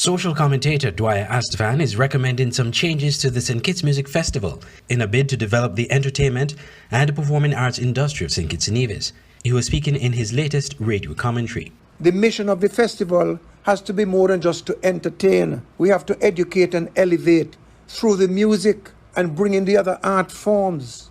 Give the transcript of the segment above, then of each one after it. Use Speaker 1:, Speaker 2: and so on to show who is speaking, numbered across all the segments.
Speaker 1: Social commentator Dwyer Astafan is recommending some changes to the St. Kitts Music Festival in a bid to develop the entertainment and performing arts industry of St. Kitts and Nevis. He was speaking in his latest radio commentary.
Speaker 2: The mission of the festival has to be more than just to entertain. We have to educate and elevate through the music and bring in the other art forms.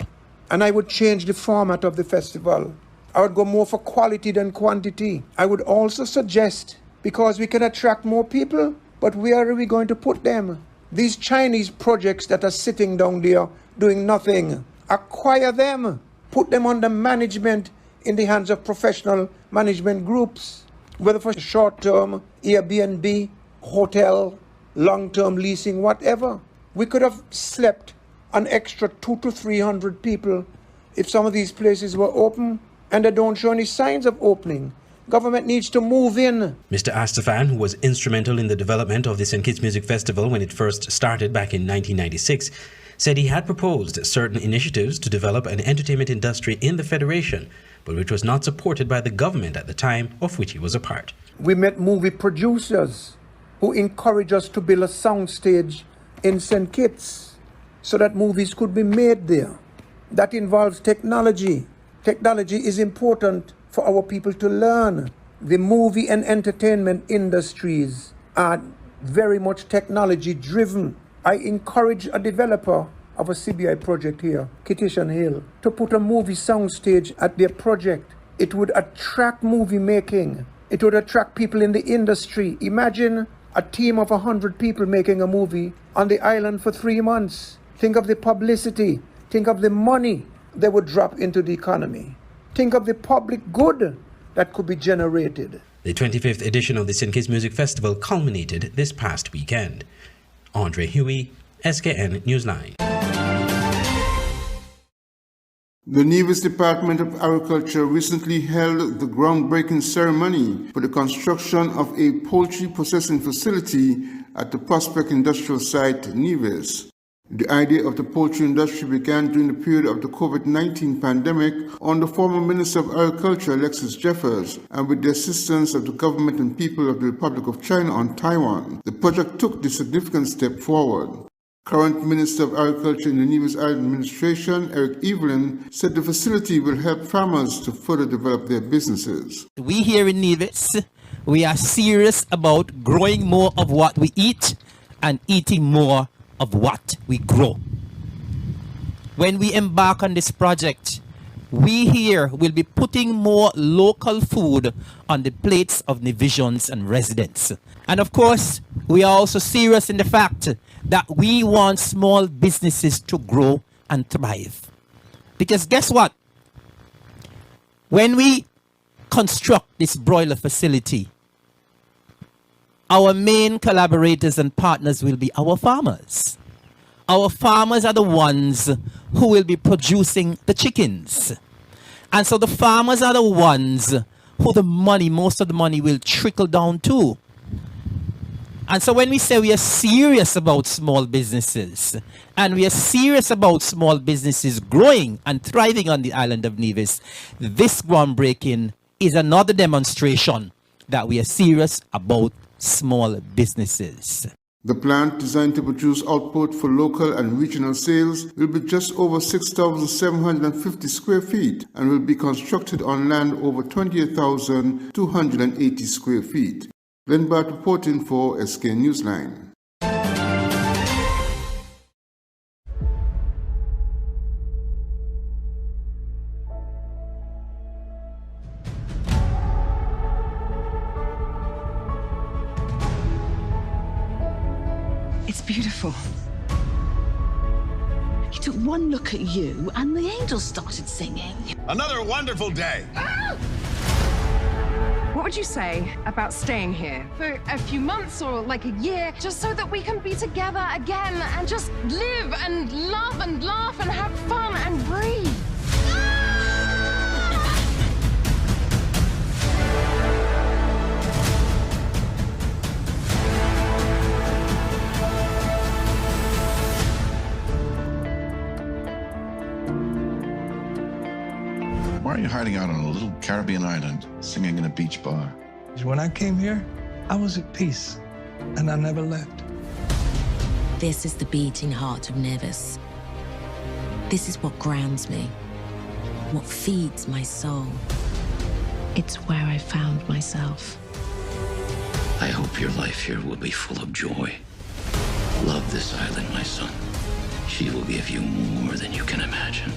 Speaker 2: And I would change the format of the festival. I would go more for quality than quantity. I would also suggest, because we can attract more people, but where are we going to put them? These Chinese projects that are sitting down there doing nothing, acquire them, put them under management in the hands of professional management groups, whether for short-term, Airbnb, hotel, long-term leasing, whatever. We could have slept an extra 200 to 300 people if some of these places were open, and they don't show any signs of opening. Government needs to move in.
Speaker 1: Mr. Astafan, who was instrumental in the development of the St. Kitts Music Festival when it first started back in 1996, said he had proposed certain initiatives to develop an entertainment industry in the Federation, but which was not supported by the government at the time of which he was a part.
Speaker 2: We met movie producers who encouraged us to build a soundstage in St. Kitts so that movies could be made there. That involves technology. Technology is important for our people to learn. The movie and entertainment industries are very much technology driven. I encourage a developer of a CBI project here, Kittish Hill, to put a movie soundstage at their project. It would attract movie making. It would attract people in the industry. Imagine a team of 100 people making a movie on the island for 3 months. Think of the publicity. Think of the money that would drop into the economy. Think of the public good that could be generated.
Speaker 1: The 25th edition of the St. Kitts Music Festival culminated this past weekend. Andre Huey, SKN Newsline.
Speaker 3: The Nevis Department of Agriculture recently held the groundbreaking ceremony for the construction of a poultry processing facility at the Prospect Industrial Site, Nevis. The idea of the poultry industry began during the period of the COVID-19 pandemic under former Minister of Agriculture Alexis Jeffers and with the assistance of the government and people of the Republic of China on Taiwan. The project took this significant step forward. Current Minister of Agriculture in the Nevis Island Administration, Eric Evelyn, said the facility will help farmers to further develop their businesses.
Speaker 4: We here in Nevis, we are serious about growing more of what we eat and eating more of what we grow. When we embark on this project, we here will be putting more local food on the plates of Nevisians and residents. And of course, we are also serious in the fact that we want small businesses to grow and thrive. Because guess what? When we construct this broiler facility, our main collaborators and partners will be our farmers. Our farmers are the ones who will be producing the chickens. And so the farmers are the ones who the money, most of the money will trickle down to. And so when we say we are serious about small businesses, and we are serious about small businesses growing and thriving on the island of Nevis, this groundbreaking is another demonstration that we are serious about small businesses.
Speaker 3: The plant, designed to produce output for local and regional sales, will be just over 6,750 square feet and will be constructed on land over 28,280 square feet. Glenn Bart reporting for SK Newsline.
Speaker 5: It's beautiful. He took one look at you and the angels started singing.
Speaker 6: Another wonderful day.
Speaker 5: Ah!
Speaker 7: What would you say about staying here for a few months or like a year, just so that we can be together again and just live and love and laugh and have fun and breathe?
Speaker 6: Why are you hiding out on a little Caribbean island, singing in a beach bar?
Speaker 8: When I came here, I was at peace. and I never left.
Speaker 9: This is the beating heart of Nevis. This is what grounds me, what feeds my soul. It's where I found myself.
Speaker 10: I hope your life here will be full of joy. Love this island, my son. She will give you more than you can imagine.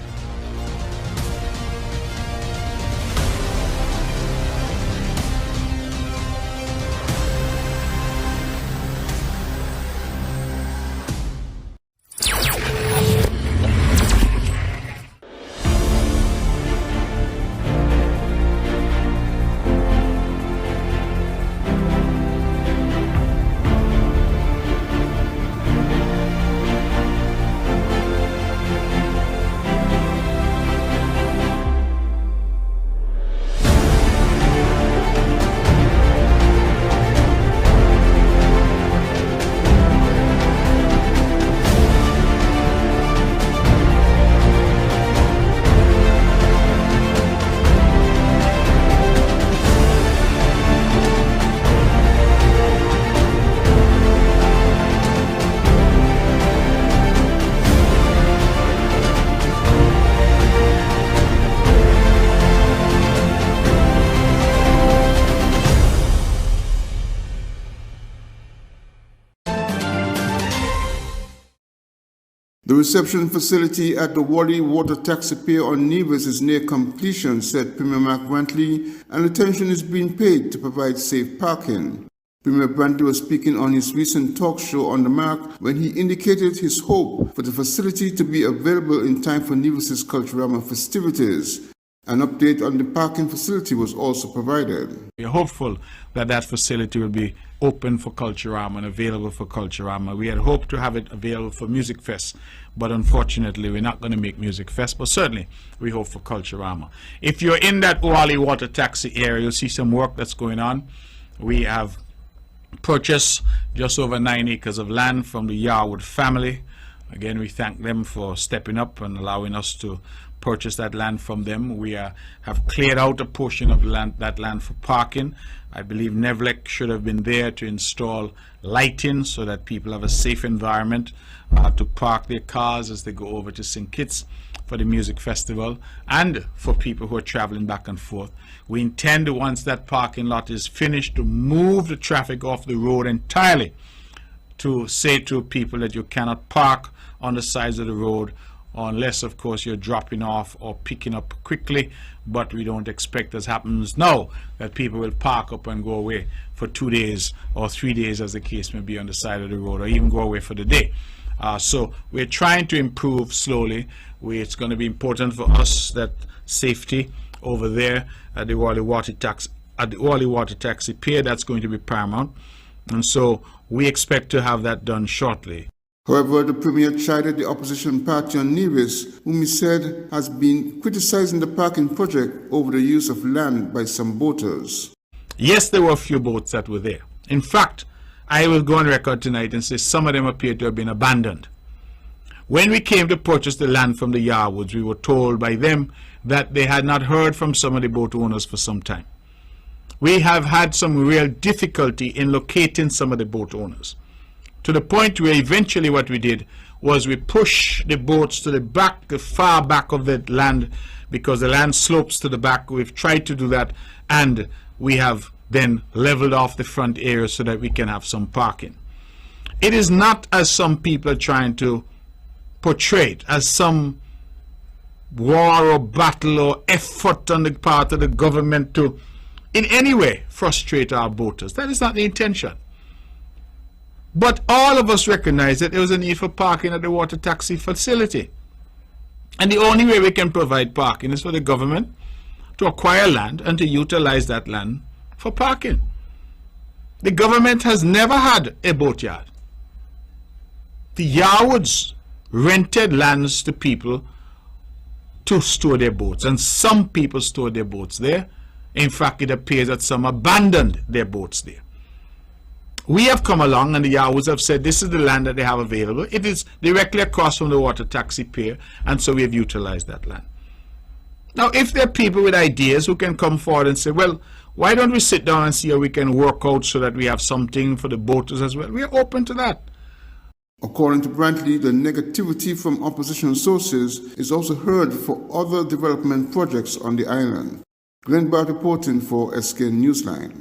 Speaker 3: The reception facility at the Wally Water Taxi Pier on Nevis is near completion, said Premier Mark Brantley, and attention is being paid to provide safe parking. Premier Brantley was speaking on his recent talk show on the Mark when he indicated his hope for the facility to be available in time for Nevis's Culturama festivities. An update on the parking facility was also provided.
Speaker 11: We are hopeful that that facility will be open for Culturama and available for Culturama. We had hoped to have it available for Music Fest, but unfortunately we're not going to make Music Fest, but certainly we hope for Culturama. If you're in that Wally Water Taxi area, you'll see some work that's going on. We have purchased just over 9 acres of land from the Yarwood family. Again, we thank them for stepping up and allowing us to purchase that land from them. We have cleared out a portion of that land for parking. I believe Nevlec should have been there to install lighting so that people have a safe environment to park their cars as they go over to St. Kitts for the music festival and for people who are traveling back and forth. We intend, once that parking lot is finished, to move the traffic off the road entirely, to say to people that you cannot park on the sides of the road unless, of course, you're dropping off or picking up quickly. But we don't expect, as happens now, that people will park up and go away for 2 days or 3 days, as the case may be, on the side of the road, or even go away for the day. So we're trying to improve slowly. It's going to be important for us that safety over there at the Wally Water Taxi Pier, that's going to be paramount. And so we expect to have that done shortly.
Speaker 3: However, the Premier chided the opposition party on Nevis, whom he said has been criticizing the parking project over the use of land by some boaters.
Speaker 11: Yes, there were a few boats that were there. In fact, I will go on record tonight and say some of them appear to have been abandoned. When we came to purchase the land from the Yarwoods, we were told by them that they had not heard from some of the boat owners for some time. We have had some real difficulty in locating some of the boat owners, to the point where eventually what we did was we pushed the boats to the back, the far back of the land, because the land slopes to the back. We've tried to do that, and we have then leveled off the front area so that we can have some parking. It is not, as some people are trying to portray it, as some war or battle or effort on the part of the government to in any way frustrate our boaters. That is not the intention. But all of us recognize that there was a need for parking at the water taxi facility. And the only way we can provide parking is for the government to acquire land and to utilize that land for parking. The government has never had a boatyard. The Yarwoods rented lands to people to store their boats, and some people stored their boats there. In fact, it appears that some abandoned their boats there. We have come along, and the Yarwoods have said this is the land that they have available. It is directly across from the water taxi pier, and so we have utilized that land. Now, if there are people with ideas who can come forward and say, well, Why don't we sit down and see how we can work out so that we have something for the boaters as well? We are open to that.
Speaker 3: According to Brantley, the negativity from opposition sources is also heard for other development projects on the island. Glenn Bart reporting for SK Newsline.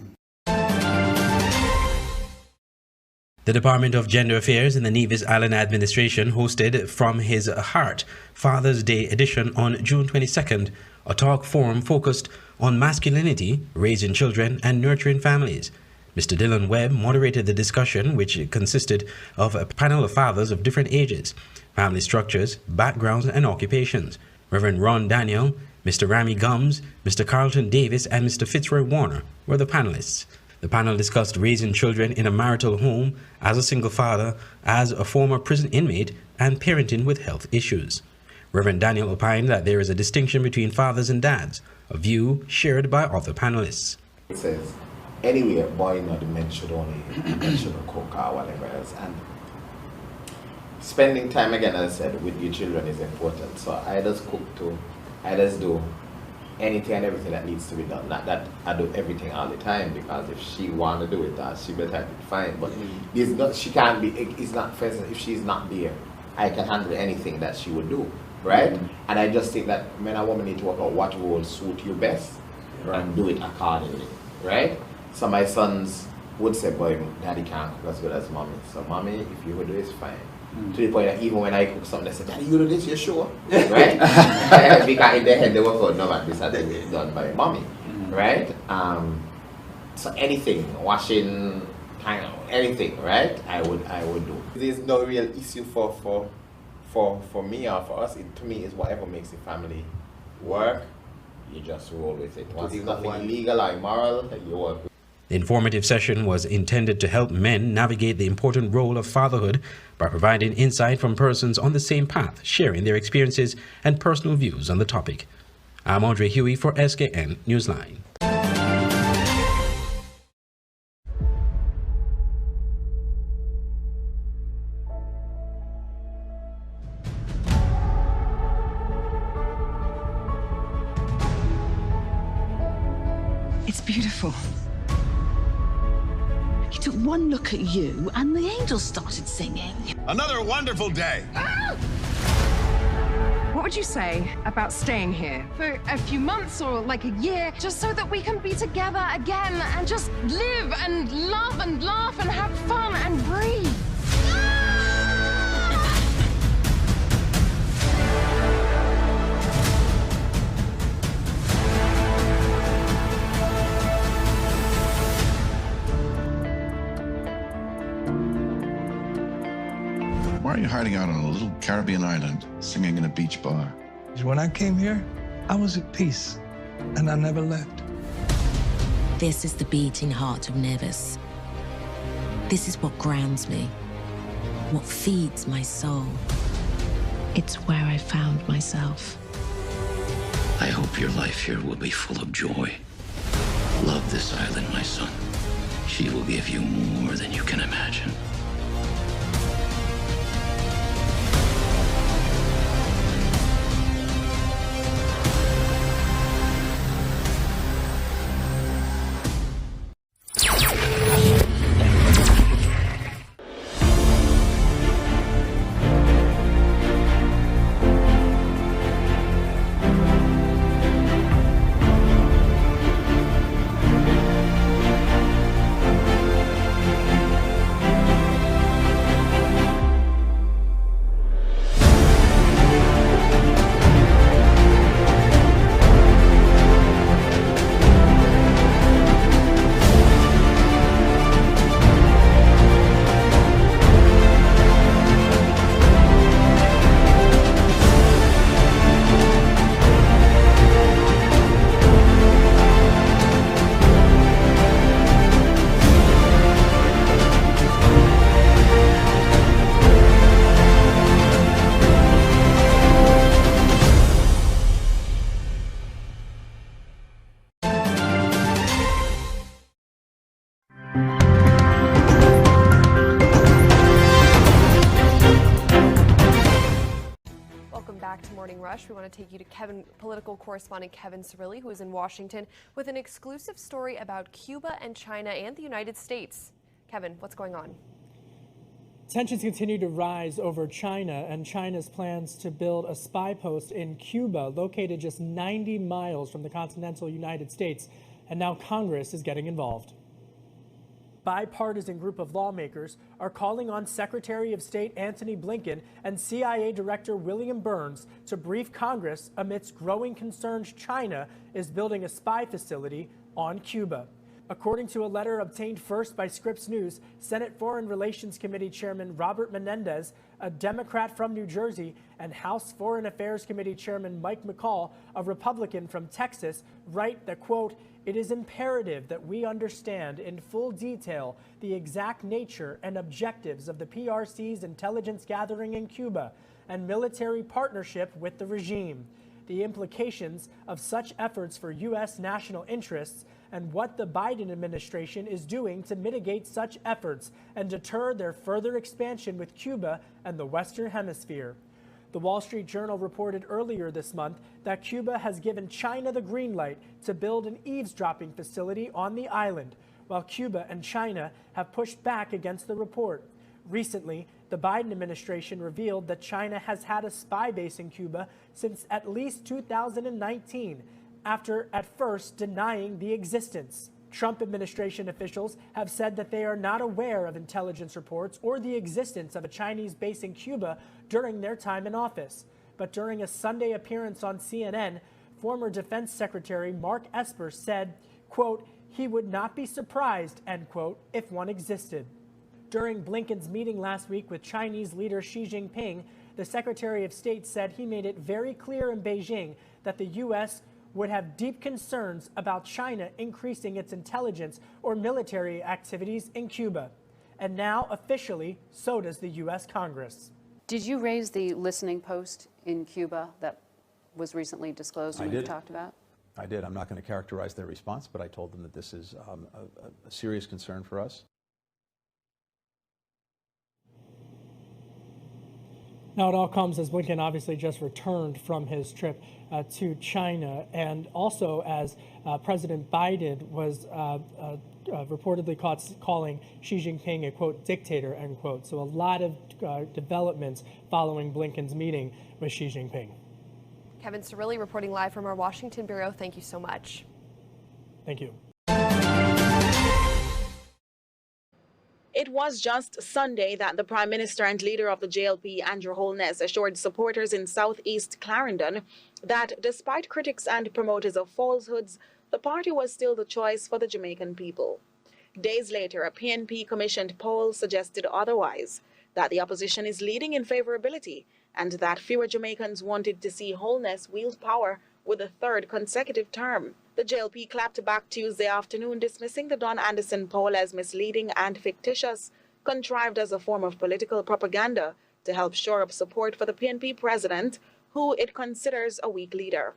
Speaker 1: The Department of Gender Affairs in the Nevis Island Administration hosted From His Heart Father's Day edition on June 22nd, a talk forum focused on masculinity, raising children, and nurturing families. Mr. Dylan Webb moderated the discussion, which consisted of a panel of fathers of different ages, family structures, backgrounds, and occupations. Reverend Ron Daniel, Mr. Rami Gums, Mr. Carlton Davis, and Mr. Fitzroy Warner were the panelists. The panel discussed raising children in a marital home, as a single father, as a former prison inmate, and parenting with health issues. Reverend Daniel opined that there is a distinction between fathers and dads, a view shared by other panelists.
Speaker 8: It says, anyway, boy, not the men should only men shouldn't cook or whatever else. And spending time, again, as I said, with your children is important. So I just cook too. I just do anything and everything that needs to be done. Not that I do everything all the time, because if she want to do it, she better be fine. But it's not, she can't be, it's not, for instance, if she's not there, I can handle anything that she would do, right? And I just think that men and women need to work out what will suit you best and do it accordingly, right? So my sons would say, boy, daddy can't cook as good as mommy. So mommy, if you would do it's fine. To the point that even when I cook something, they say, daddy, you do this, you're sure? Right? Because in their head, they work out, no man, this has to be done by mommy, right? So anything, washing, anything, right? I would do. There's no real issue for me or for us. To me, is whatever makes the family work, you just roll with it. Once it's nothing illegal or immoral, you work with it.
Speaker 1: The informative session was intended to help men navigate the important role of fatherhood by providing insight from persons on the same path, sharing their experiences and personal views on the topic. I'm Andre Huey for SKN Newsline.
Speaker 5: It's beautiful. He took one look at you and the angels started singing.
Speaker 6: Another wonderful day.
Speaker 7: What would you say about staying here for a few months or like a year, just so that we can be together again and just live and love and laugh and have fun and breathe?
Speaker 6: Why are you hiding out on a little Caribbean island, singing in a beach bar?
Speaker 12: When I came here, I was at peace, and I never left.
Speaker 9: This is the beating heart of Nevis. This is what grounds me, what feeds my soul. It's where I found myself.
Speaker 10: I hope your life here will be full of joy. Love this island, my son. She will give you more than you can imagine.
Speaker 13: rush, we want to take you to political correspondent Kevin Cirilli, who is in Washington, with an exclusive story about Cuba and China and the United States. Kevin, what's going on?
Speaker 14: Tensions continue to rise over China and China's plans to build a spy post in Cuba, located just 90 miles from the continental United States. And now Congress is getting involved. Bipartisan group of lawmakers are calling on Secretary of State Antony Blinken and CIA Director William Burns to brief Congress amidst growing concerns China is building a spy facility on Cuba. According to a letter obtained first by Scripps News, Senate Foreign Relations Committee Chairman Robert Menendez, a Democrat from New Jersey, and House Foreign Affairs Committee Chairman Mike McCall, a Republican from Texas, write that, quote, "It is imperative that we understand in full detail the exact nature and objectives of the PRC's intelligence gathering in Cuba and military partnership with the regime, the implications of such efforts for U.S. national interests, and what the Biden administration is doing to mitigate such efforts and deter their further expansion with Cuba and the Western Hemisphere." The Wall Street Journal reported earlier this month that Cuba has given China the green light to build an eavesdropping facility on the island, while Cuba and China have pushed back against the report. Recently, the Biden administration revealed that China has had a spy base in Cuba since at least 2019, after at first denying the existence. Trump administration officials have said that they are not aware of intelligence reports or the existence of a Chinese base in Cuba during their time in office. But during a Sunday appearance on CNN, former Defense Secretary Mark Esper said, quote, "He would not be surprised," end quote, "if one existed." During Blinken's meeting last week with Chinese leader Xi Jinping, the Secretary of State said he made it very clear in Beijing that the U.S. would have deep concerns about China increasing its intelligence or military activities in Cuba. And now, officially, so does the U.S. Congress.
Speaker 15: Did you raise the listening post in Cuba that was recently disclosed and we've talked about?
Speaker 16: I did. I'm not going to characterize their response, but I told them that this is a serious concern for us.
Speaker 14: Now, it all comes as Blinken obviously just returned from his trip to China, and also as President Biden was reportedly calling Xi Jinping a, quote, dictator, end quote. So a lot of developments following Blinken's meeting with Xi Jinping.
Speaker 13: Kevin Cirilli reporting live from our Washington bureau. Thank you so much.
Speaker 14: Thank you.
Speaker 17: It was just Sunday that the Prime Minister and leader of the JLP, Andrew Holness, assured supporters in southeast Clarendon that despite critics and promoters of falsehoods, the party was still the choice for the Jamaican people. Days later, a PNP-commissioned poll suggested otherwise, that the opposition is leading in favorability and that fewer Jamaicans wanted to see Holness wield power with a third consecutive term. The JLP clapped back Tuesday afternoon, dismissing the Don Anderson poll as misleading and fictitious, contrived as a form of political propaganda to help shore up support for the PNP president, who it considers a weak leader.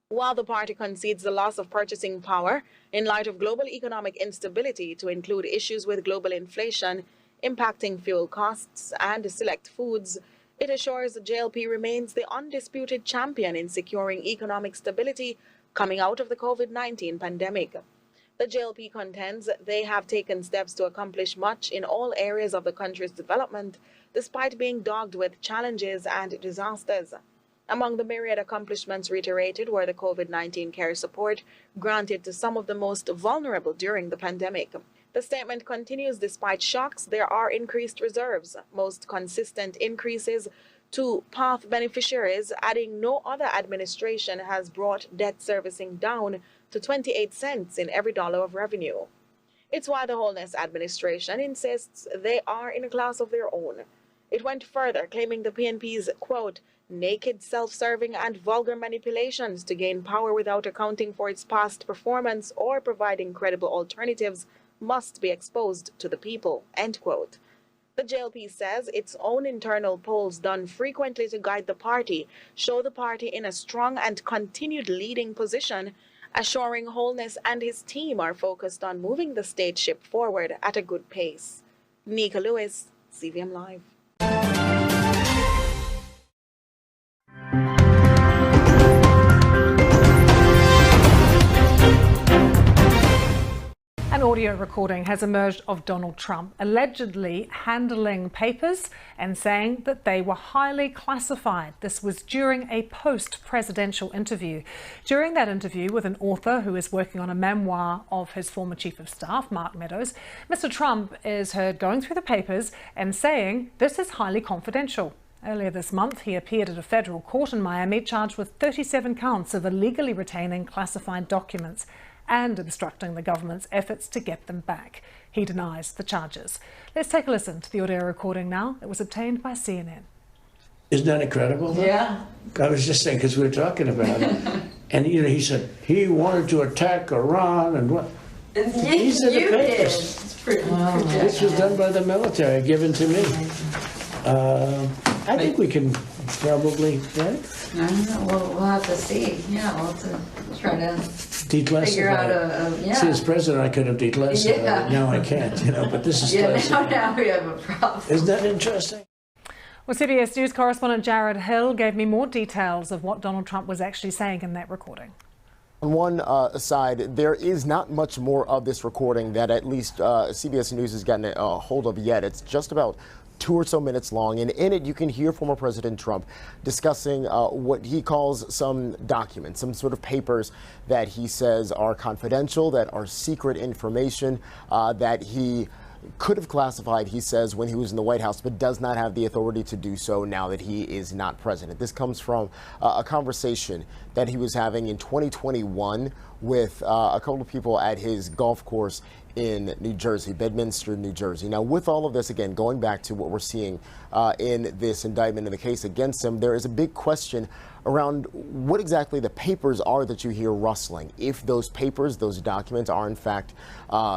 Speaker 17: While the party concedes the loss of purchasing power in light of global economic instability, to include issues with global inflation impacting fuel costs and select foods, it assures the JLP remains the undisputed champion in securing economic stability coming out of the COVID-19 pandemic. The JLP contends they have taken steps to accomplish much in all areas of the country's development, despite being dogged with challenges and disasters. Among the myriad accomplishments reiterated were the COVID-19 care support granted to some of the most vulnerable during the pandemic. The statement continues, despite shocks, there are increased reserves, most consistent increases to PATH beneficiaries, adding no other administration has brought debt servicing down to 28 cents in every dollar of revenue. It's why the Holness administration insists they are in a class of their own. It went further, claiming the PNP's, quote, naked self-serving and vulgar manipulations to gain power without accounting for its past performance or providing credible alternatives must be exposed to the people, end quote. The JLP says its own internal polls done frequently to guide the party show the party in a strong and continued leading position, assuring Holness and his team are focused on moving the state ship forward at a good pace. Nika Lewis, CVM Live.
Speaker 18: An audio recording has emerged of Donald Trump allegedly handling papers and saying that they were highly classified. This was during a post-presidential interview. During that interview with an author who is working on a memoir of his former chief of staff, Mark Meadows, Mr. Trump is heard going through the papers and saying this is highly confidential. Earlier this month, he appeared at a federal court in Miami charged with 37 counts of illegally retaining classified documents and obstructing the government's efforts to get them back. He denies the charges. Let's take a listen to the audio recording now. It was obtained by CNN.
Speaker 19: Isn't that incredible? Though?
Speaker 20: Yeah.
Speaker 19: I was just saying, because we were talking about it, and he said he wanted to attack Iran and what? These are the papers.
Speaker 20: It's pretty
Speaker 19: This was done by the military, given to me. I think we can probably, right?
Speaker 20: I don't know. We'll have to see. Yeah, we'll have to try to
Speaker 19: Declassify.
Speaker 20: figure out
Speaker 19: See, as president, I could have declassified
Speaker 20: Yeah.
Speaker 19: it. Now I can't, but this is classified.
Speaker 20: now we have a problem.
Speaker 19: Isn't that interesting?
Speaker 18: Well, CBS News correspondent Jared Hill gave me more details of what Donald Trump was actually saying in that recording.
Speaker 21: On one side, there is not much more of this recording that at least CBS News has gotten a hold of yet. It's just about 2 or so minutes long, and in it you can hear former President Trump discussing what he calls some documents, some sort of papers that he says are confidential, that are secret information, that he could have classified, he says, when he was in the White House, but does not have the authority to do so now that he is not president. This comes from a conversation that he was having in 2021 with a couple of people at his golf course in New Jersey, Bedminster, New Jersey. Now, with all of this, again, going back to what we're seeing in this indictment in the case against him, there is a big question around what exactly the papers are that you hear rustling. If those papers, those documents are in fact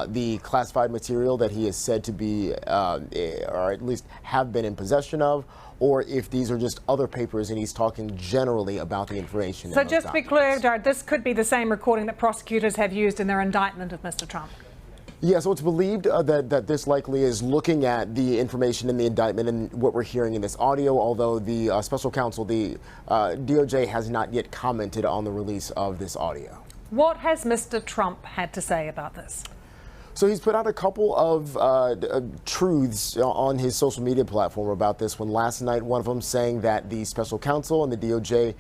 Speaker 21: the classified material that he is said to be, or at least have been in possession of, or if these are just other papers and he's talking generally about the information.
Speaker 18: So just to be clear, Jared, this could be the same recording that prosecutors have used in their indictment of Mr. Trump.
Speaker 21: Yeah, so it's believed that this likely is looking at the information in the indictment and what we're hearing in this audio, although the special counsel, the DOJ, has not yet commented on the release of this audio.
Speaker 18: What has Mr. Trump had to say about this?
Speaker 21: So he's put out a couple of truths on his social media platform about this one. Last night, one of them saying that the special counsel and the DOJ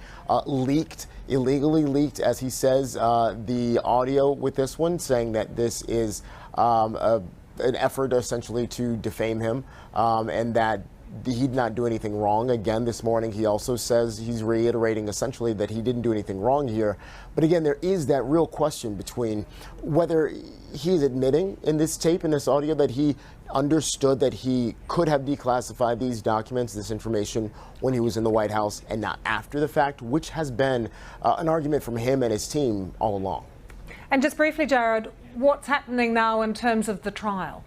Speaker 21: illegally leaked, as he says, the audio with this one, saying that this is an effort essentially to defame him, and that he'd not do anything wrong. Again, this morning he also says he's reiterating essentially that he didn't do anything wrong here. But again, there is that real question between whether he's admitting in this tape, in this audio, that he understood that he could have declassified these documents, this information, when he was in the White House and not after the fact, which has been an argument from him and his team all along.
Speaker 18: And just briefly, Jared, what's happening now in terms of the trial?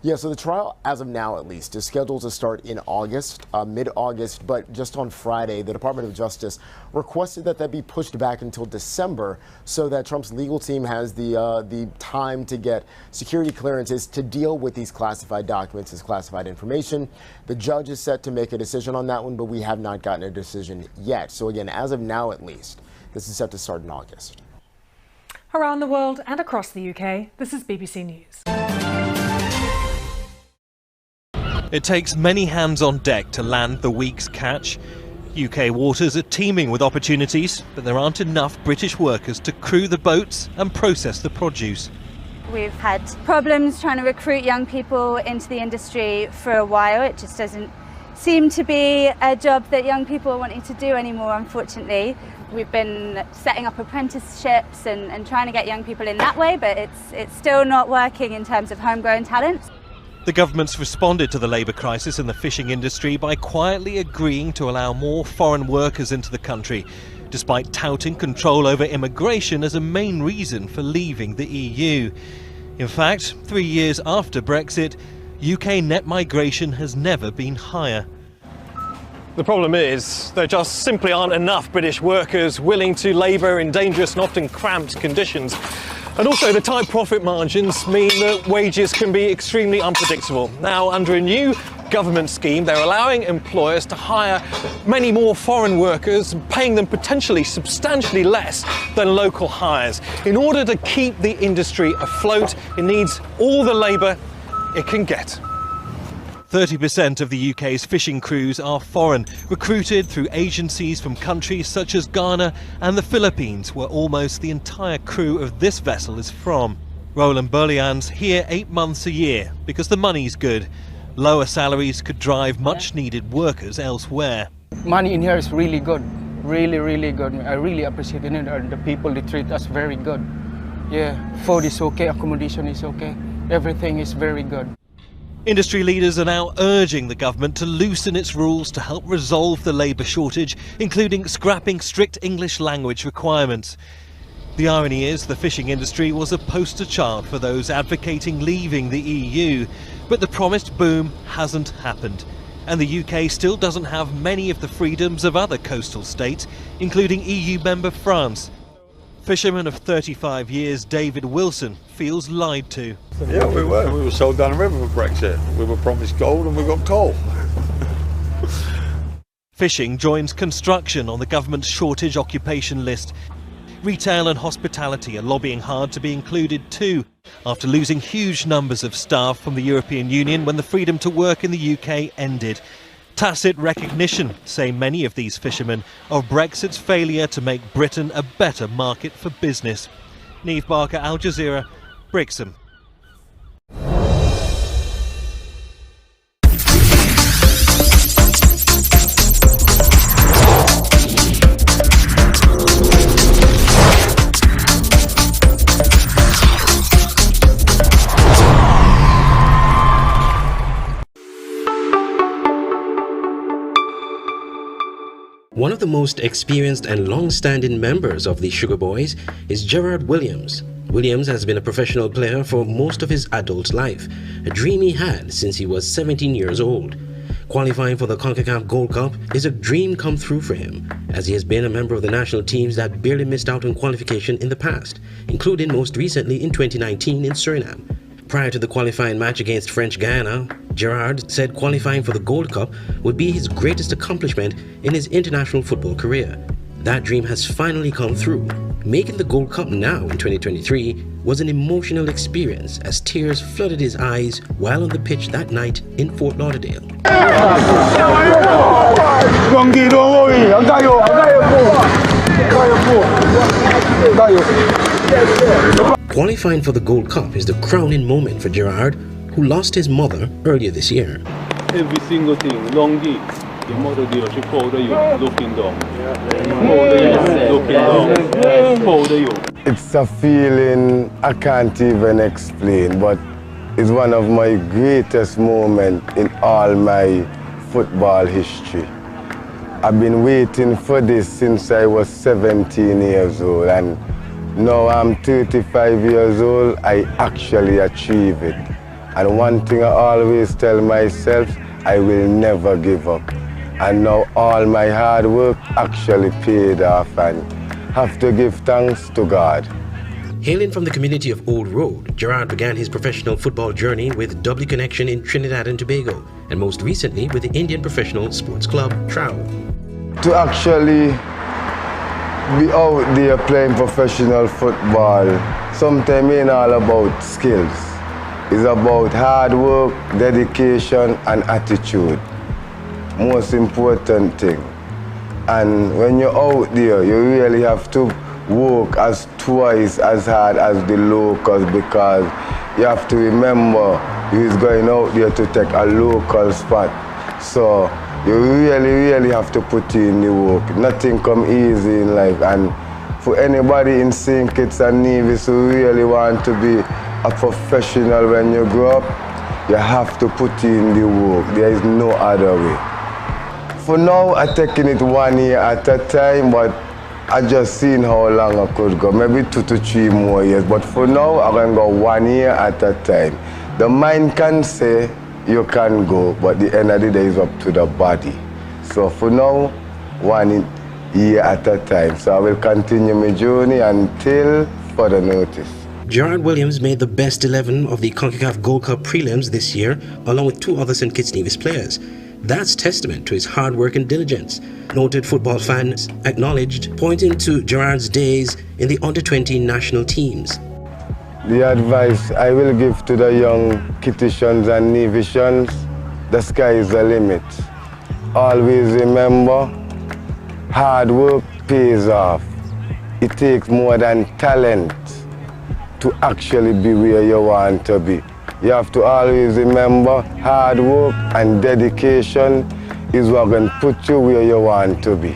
Speaker 21: Yeah, so the trial, as of now at least, is scheduled to start in August, mid-August, but just on Friday, the Department of Justice requested that be pushed back until December so that Trump's legal team has the time to get security clearances to deal with these classified documents, this classified information. The judge is set to make a decision on that one, but we have not gotten a decision yet. So again, as of now at least, this is set to start in August.
Speaker 18: Around the world and across the UK, this is BBC News.
Speaker 22: It takes many hands on deck to land the week's catch. UK waters are teeming with opportunities, but there aren't enough British workers to crew the boats and process the produce.
Speaker 23: We've had problems trying to recruit young people into the industry for a while. It just doesn't seem to be a job that young people are wanting to do anymore, unfortunately. We've been setting up apprenticeships and trying to get young people in that way, but it's still not working in terms of homegrown talent.
Speaker 22: The government's responded to the labour crisis in the fishing industry by quietly agreeing to allow more foreign workers into the country, despite touting control over immigration as a main reason for leaving the EU. In fact, 3 years after Brexit, UK net migration has never been higher.
Speaker 24: The problem is there just simply aren't enough British workers willing to labour in dangerous and often cramped conditions. And also the tight profit margins mean that wages can be extremely unpredictable. Now, under a new government scheme, they're allowing employers to hire many more foreign workers, paying them potentially substantially less than local hires. In order to keep the industry afloat, it needs all the labour it can get.
Speaker 22: 30% of the UK's fishing crews are foreign, recruited through agencies from countries such as Ghana and the Philippines, where almost the entire crew of this vessel is from. Roland Berlian's here 8 months a year because the money's good. Lower salaries could drive much needed workers elsewhere.
Speaker 2: Money in here is really good, really good. I really appreciate it, and the people, they treat us very good. Yeah, food is okay, accommodation is okay, everything is very good.
Speaker 22: Industry leaders are now urging the government to loosen its rules to help resolve the labour shortage, including scrapping strict English language requirements. The irony is the fishing industry was a poster child for those advocating leaving the EU, but the promised boom hasn't happened. And the UK still doesn't have many of the freedoms of other coastal states, including EU member France. Fisherman of 35 years, David Wilson, feels lied to.
Speaker 3: Yeah, we were. We were sold down the river for Brexit. We were promised gold and we got coal.
Speaker 22: Fishing joins construction on the government's shortage occupation list. Retail and hospitality are lobbying hard to be included too, after losing huge numbers of staff from the European Union when the freedom to work in the UK ended. Tacit recognition, say many of these fishermen, of Brexit's failure to make Britain a better market for business. Neve Barker, Al Jazeera, Brixham.
Speaker 1: One of the most experienced and long-standing members of the Sugar Boys is Gerard Williams. Williams has been a professional player for most of his adult life, a dream he had since he was 17 years old. Qualifying for the CONCACAF Gold Cup is a dream come true for him, as he has been a member of the national teams that barely missed out on qualification in the past, including most recently in 2019 in Suriname. Prior to the qualifying match against French Guyana, Gerard said qualifying for the Gold Cup would be his greatest accomplishment in his international football career. That dream has finally come through. Making the Gold Cup now in 2023 was an emotional experience as tears flooded his eyes while on the pitch that night in Fort Lauderdale. Qualifying for the Gold Cup is the crowning moment for Gerard, who lost his mother earlier this year.
Speaker 4: Every single thing, longi, your mother dear, she powder you, looking down. Powder you.
Speaker 11: It's a feeling I can't even explain, but it's one of my greatest moments in all my football history. I've been waiting for this since I was 17 years old, and now I'm 35 years old, I actually achieve it. And one thing I always tell myself, I will never give up. And now all my hard work actually paid off, and have to give thanks to God.
Speaker 1: Hailing from the community of Old Road, Gerard began his professional football journey with Doubly Connection in Trinidad and Tobago, and most recently with the Indian professional sports club, Trao.
Speaker 11: To actually be out there playing professional football, sometimes ain't all about skills. It's about hard work, dedication, and attitude. Most important thing. And when you're out there, you really have to work twice as hard as the locals, because you have to remember you're going out there to take a local spot. So you really have to put in the work. Nothing come easy in life. And for anybody in St. Kitts and Nevis who really want to be a professional when you grow up, you have to put in the work. There is no other way. For now, I'm taking it 1 year at a time, but I just seen how long I could go. Maybe 2 to 3 more years. But for now, I'm going to go 1 year at a time. The mind can say you can go, but the end of the day is up to the body. So for now, 1 year at a time. So I will continue my journey until further notice.
Speaker 1: Gerard Williams made the best 11 of the CONCACAF Gold Cup prelims this year, along with 2 other St. Kitts Nevis players. That's testament to his hard work and diligence, noted football fans acknowledged, pointing to Gerard's days in the under-20 national teams.
Speaker 11: The advice I will give to the young Kittitians and Nevisians, the sky is the limit. Always remember, hard work pays off. It takes more than talent to actually be where you want to be. You have to always remember, hard work and dedication is what can put you where you want to be.